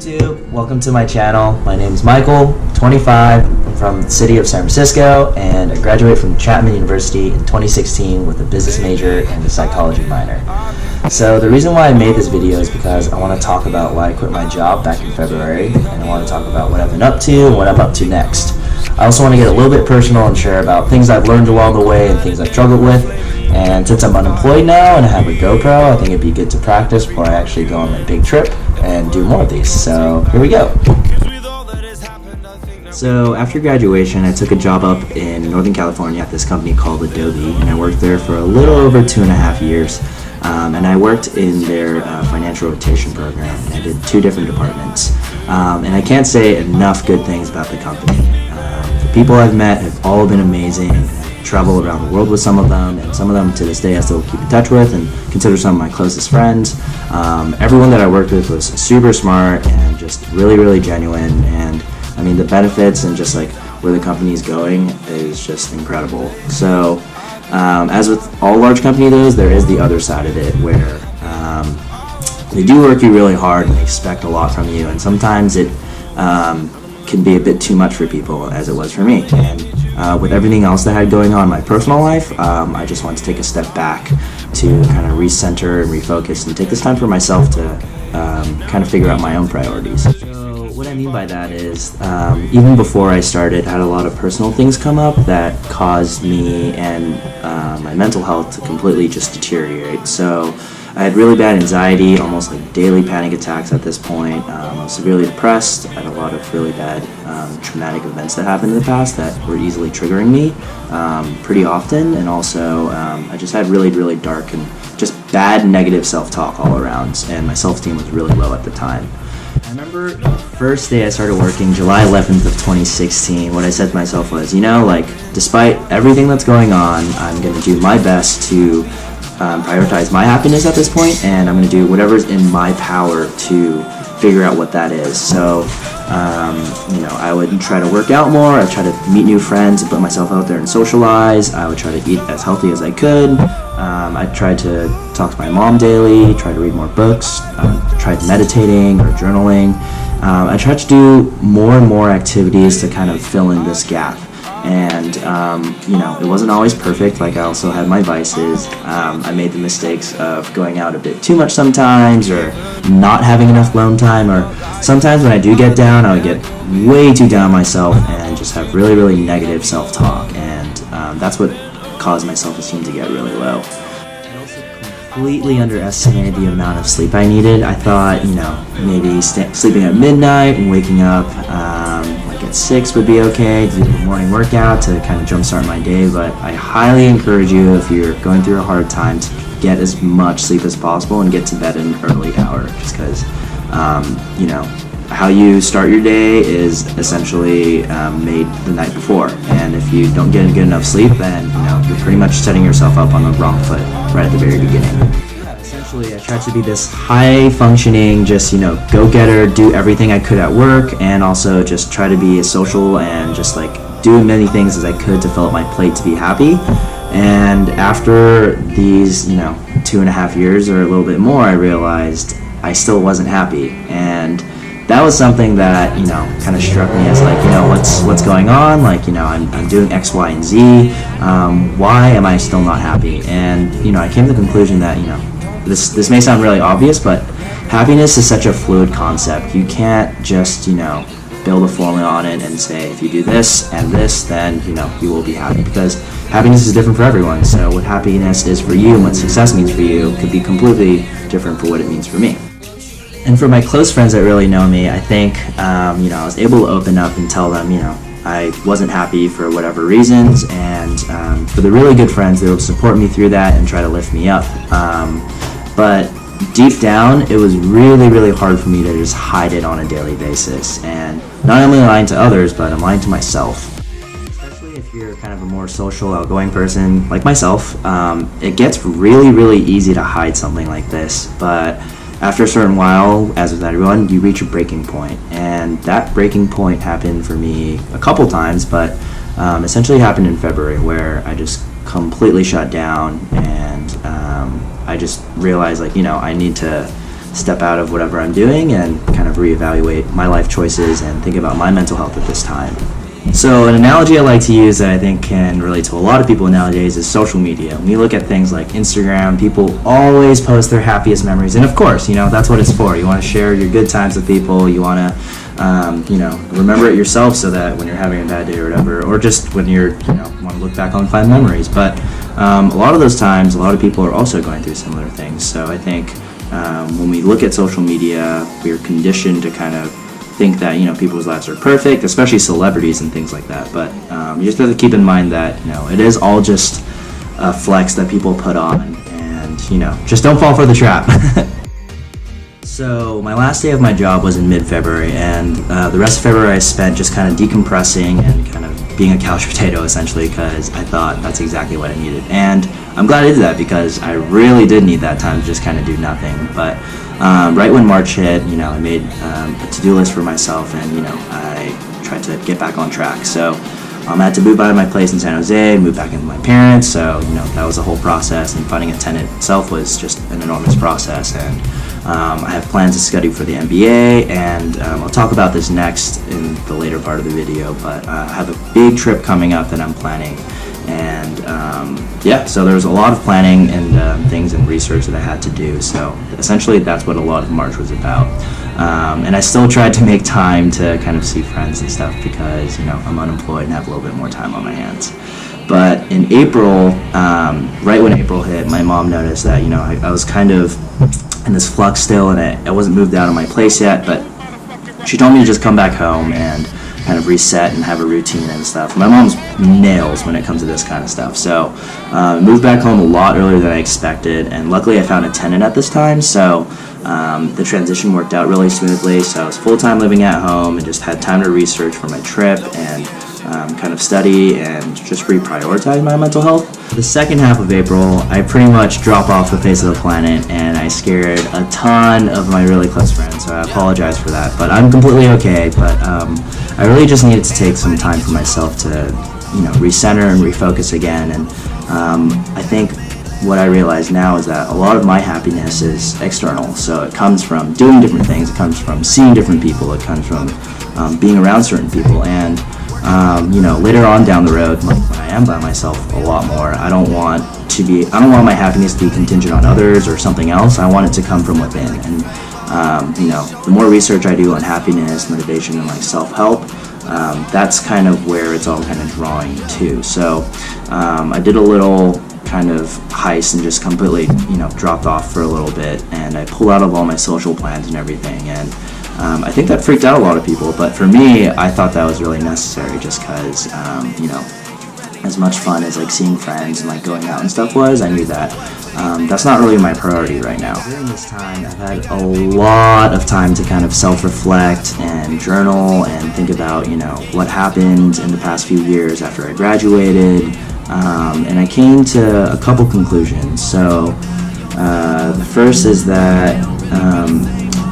YouTube, welcome to my channel. My name is Michael, 25, I'm from the city of San Francisco, and I graduated from Chapman University in 2016 with a business major and a psychology minor. So the reason why I made this video is because I want to talk about why I quit my job back in February, and I want to talk about what I've been up to and what I'm up to next. I also want to get a little bit personal and share about things I've learned along the way and things I've struggled with. And since I'm unemployed now and I have a GoPro, I think it'd be good to practice before I actually go on my big trip and do more of these. So here we go. So after graduation, I took a job up in Northern California at this company called Adobe, and I worked there for a little over 2.5 years. And I worked in their financial rotation program, and I did 2 different departments. And I can't say enough good things about the company. The people I've met have all been amazing. I travel around the world with some of them, and some of them to this day I still keep in touch with and consider some of my closest friends. Everyone that I worked with was super smart and just really, really genuine. And I mean, the benefits and just like where the company is going is just incredible. So as with all large companies, there is the other side of it where they do work you really hard and they expect a lot from you, and sometimes it can be a bit too much for people, as it was for me. And with everything else that I had going on in my personal life, I just wanted to take a step back to kind of recenter and refocus and take this time for myself to kind of figure out my own priorities. So what I mean by that is, even before I started, I had a lot of personal things come up that caused me and my mental health to completely just deteriorate. So I had really bad anxiety, almost like daily panic attacks at this point. I was severely depressed. I had a lot of really bad traumatic events that happened in the past that were easily triggering me pretty often. And also I just had really, really dark and just bad negative self-talk all around. And my self-esteem was really low at the time. I remember the first day I started working, July 11th of 2016, what I said to myself was, you know, like, despite everything that's going on, I'm going to do my best to prioritize my happiness at this point, and I'm going to do whatever's in my power to figure out what that is. So, you know, I would try to work out more, I'd try to meet new friends and put myself out there and socialize, I would try to eat as healthy as I could, I tried to talk to my mom daily, try to read more books, tried meditating or journaling. I tried to do more and more activities to kind of fill in this gap. And, you know, it wasn't always perfect. Like, I also had my vices. I made the mistakes of going out a bit too much sometimes, or not having enough alone time, or sometimes when I do get down, I would get way too down on myself and just have really, really negative self-talk. And that's what caused my self-esteem to get really low. I also completely underestimated the amount of sleep I needed. I thought, you know, maybe sleeping at midnight and waking up at 6 would be okay to do a morning workout to kind of jumpstart my day, but I highly encourage you, if you're going through a hard time, to get as much sleep as possible and get to bed at an early hour, just because you know, how you start your day is essentially made the night before, and if you don't get good enough sleep, then, you know, you're pretty much setting yourself up on the wrong foot right at the very beginning. I tried to be this high-functioning, just, you know, go-getter, do everything I could at work, and also just try to be as social and just, like, do as many things as I could to fill up my plate to be happy. And after these, you know, 2.5 years or a little bit more, I realized I still wasn't happy. And that was something that, you know, kind of struck me as, like, you know, what's going on? Like, you know, I'm doing X, Y, and Z. Why am I still not happy? And, you know, I came to the conclusion that, you know, this may sound really obvious, but happiness is such a fluid concept. You can't just, you know, build a formula on it and say, if you do this and this, then, you know, you will be happy, because happiness is different for everyone. So what happiness is for you and what success means for you could be completely different for what it means for me. And for my close friends that really know me, I think, you know, I was able to open up and tell them, you know, I wasn't happy for whatever reasons, and for the really good friends, they would support me through that and try to lift me up. But deep down, it was really, really hard for me to just hide it on a daily basis, and not only lying to others, but I'm lying to myself. Especially if you're kind of a more social, outgoing person like myself, it gets really, really easy to hide something like this, but after a certain while, as with everyone, you reach a breaking point, and that breaking point happened for me a couple times, but essentially happened in February, where I just completely shut down, and I just realized, like, you know, I need to step out of whatever I'm doing and kind of reevaluate my life choices and think about my mental health at this time. So an analogy I like to use that I think can relate to a lot of people nowadays is social media. When you look at things like Instagram, people always post their happiest memories, and of course, that's what it's for. You want to share your good times with people. You want to, remember it yourself so that when you're having a bad day or whatever, or just when you're, want to look back on fun memories. But a lot of those times, a lot of people are also going through similar things. So I think when we look at social media, we're conditioned to kind of think that people's lives are perfect, especially celebrities and things like that. But you just have to keep in mind that it is all just a flex that people put on, and just don't fall for the trap. So my last day of my job was in mid-February, and the rest of February I spent just kind of decompressing and kind of being a couch potato essentially, because I thought that's exactly what I needed. And I'm glad I did that, because I really did need that time to just kind of do nothing. But right when March hit, I made a to-do list for myself, and I tried to get back on track. So I had to move out of my place in San Jose, move back in with my parents. So that was a whole process, and finding a tenant itself was just an enormous process. And I have plans to study for the MBA, and I'll talk about this next in the later part of the video. But I have a big trip coming up that I'm planning. And so there was a lot of planning and things and research that I had to do. So essentially that's what a lot of March was about. And I still tried to make time to kind of see friends and stuff, because I'm unemployed and have a little bit more time on my hands. But in April, right when April hit, my mom noticed that I was kind of in this flux still, and I wasn't moved out of my place yet. But she told me to just come back home and kind of reset and have a routine and stuff. My mom's nails when it comes to this kind of stuff. So moved back home a lot earlier than I expected, and luckily I found a tenant at this time, so the transition worked out really smoothly. So I was full-time living at home and just had time to research for my trip and kind of study and just reprioritize my mental health. The second half of April, I pretty much drop off the face of the planet, and I scared a ton of my really close friends, so I apologize for that. But I'm completely okay. But I really just needed to take some time for myself to recenter and refocus again. And I think what I realize now is that a lot of my happiness is external. So it comes from doing different things, it comes from seeing different people, it comes from being around certain people. And later on down the road, when I am by myself a lot more, I don't want my happiness to be contingent on others or something else. I want it to come from within. And the more research I do on happiness, motivation, and self-help, that's kind of where it's all kind of drawing to. So I did a little kind of heist and just completely dropped off for a little bit, and I pulled out of all my social plans and everything. And I think that freaked out a lot of people, but for me, I thought that was really necessary, just because as much fun as seeing friends and going out and stuff was, I knew that that's not really my priority right now. During this time, I've had a lot of time to kind of self-reflect and journal and think about what happened in the past few years after I graduated, and I came to a couple conclusions. So the first is that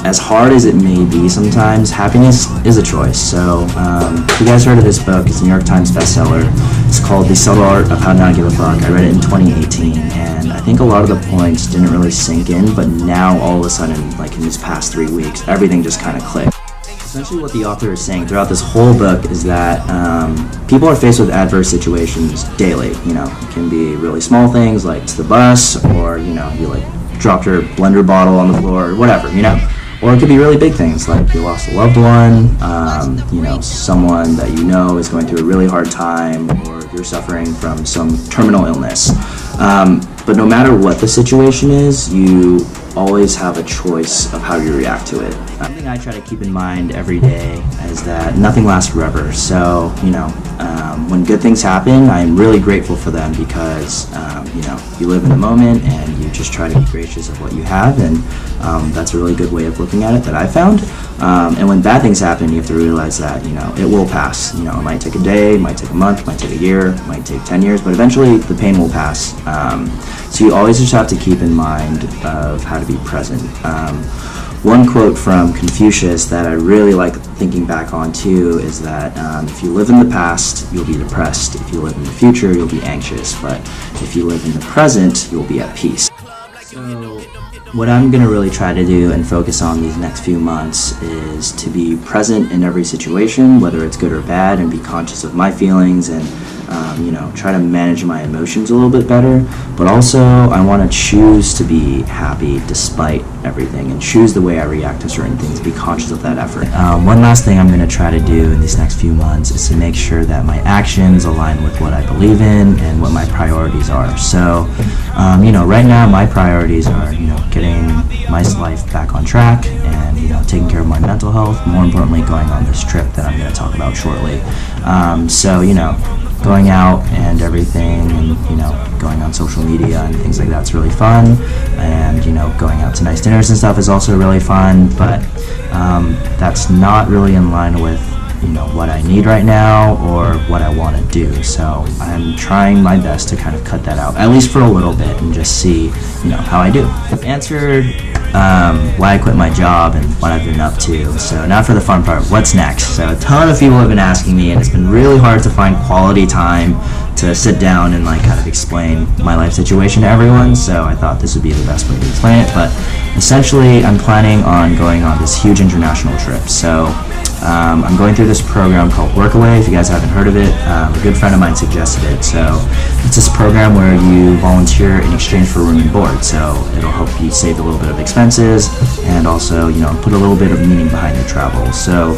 as hard as it may be sometimes, happiness is a choice. So if you guys heard of this book, it's a New York Times bestseller. It's called The Subtle Art of How Not to Give a Fuck. I read it in 2018, and I think a lot of the points didn't really sink in, but now all of a sudden, in these past 3 weeks, everything just kind of clicked. Essentially what the author is saying throughout this whole book is that people are faced with adverse situations daily. It can be really small things like to the bus, or you dropped your blender bottle on the floor, or whatever, Or it could be really big things, like you lost a loved one, someone that is going through a really hard time, or you're suffering from some terminal illness. But no matter what the situation is, you always have a choice of how you react to it. Something I try to keep in mind every day is that nothing lasts forever. So, when good things happen, I'm really grateful for them, because, you live in the moment and you just try to be gracious of what you have. And that's a really good way of looking at it that I found. And when bad things happen, you have to realize that, it will pass. It might take a day, it might take a month, it might take a year, it might take 10 years, but eventually the pain will pass. So you always just have to keep in mind of how to be present. One quote from Confucius that I really like thinking back on too is that if you live in the past, you'll be depressed. If you live in the future, you'll be anxious. But if you live in the present, you'll be at peace. So what I'm going to really try to do and focus on these next few months is to be present in every situation, whether it's good or bad, and be conscious of my feelings and try to manage my emotions a little bit better. But also, I want to choose to be happy despite everything and choose the way I react to certain things, be conscious of that effort. One last thing I'm going to try to do in these next few months is to make sure that my actions align with what I believe in and what my priorities are. So, right now my priorities are, getting my life back on track and, taking care of my mental health. More importantly, going on this trip that I'm going to talk about shortly. Going out and everything and, going on social media and things like that's really fun. And, going out to nice dinners and stuff is also really fun, but that's not really in line with, what I need right now or what I want to do. So I'm trying my best to kind of cut that out, at least for a little bit, and just see, how I do. I've answered why I quit my job and what I've been up to. So now for the fun part, what's next? So a ton of people have been asking me, and it's been really hard to find quality time to sit down and kind of explain my life situation to everyone. So I thought this would be the best way to explain it. But essentially, I'm planning on going on this huge international trip. So I'm going through this program called Workaway. If you guys haven't heard of it, a good friend of mine suggested it. So it's this program where you volunteer in exchange for room and board. So it'll help you save a little bit of expenses and also, put a little bit of meaning behind your travel. So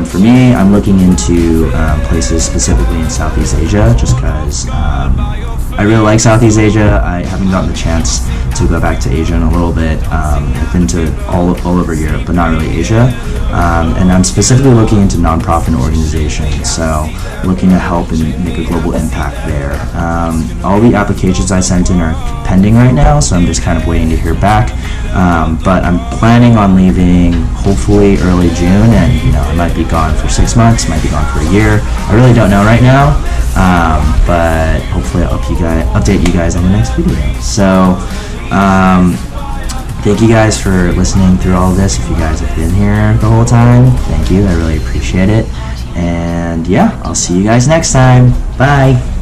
for me, I'm looking into places specifically in Southeast Asia, just because I really like Southeast Asia. I haven't gotten the chance to go back to Asia in a little bit. I've been to all over Europe, but not really Asia. And I'm specifically looking into nonprofit organizations, so looking to help and make a global impact there. All the applications I sent in are pending right now, so I'm just kind of waiting to hear back. But I'm planning on leaving hopefully early June, and I might be gone for 6 months, might be gone for a year. I really don't know right now, but hopefully I'll update you guys in the next video. So thank you guys for listening through all of this. If you guys have been here the whole time, thank you. I really appreciate it. And yeah, I'll see you guys next time. Bye.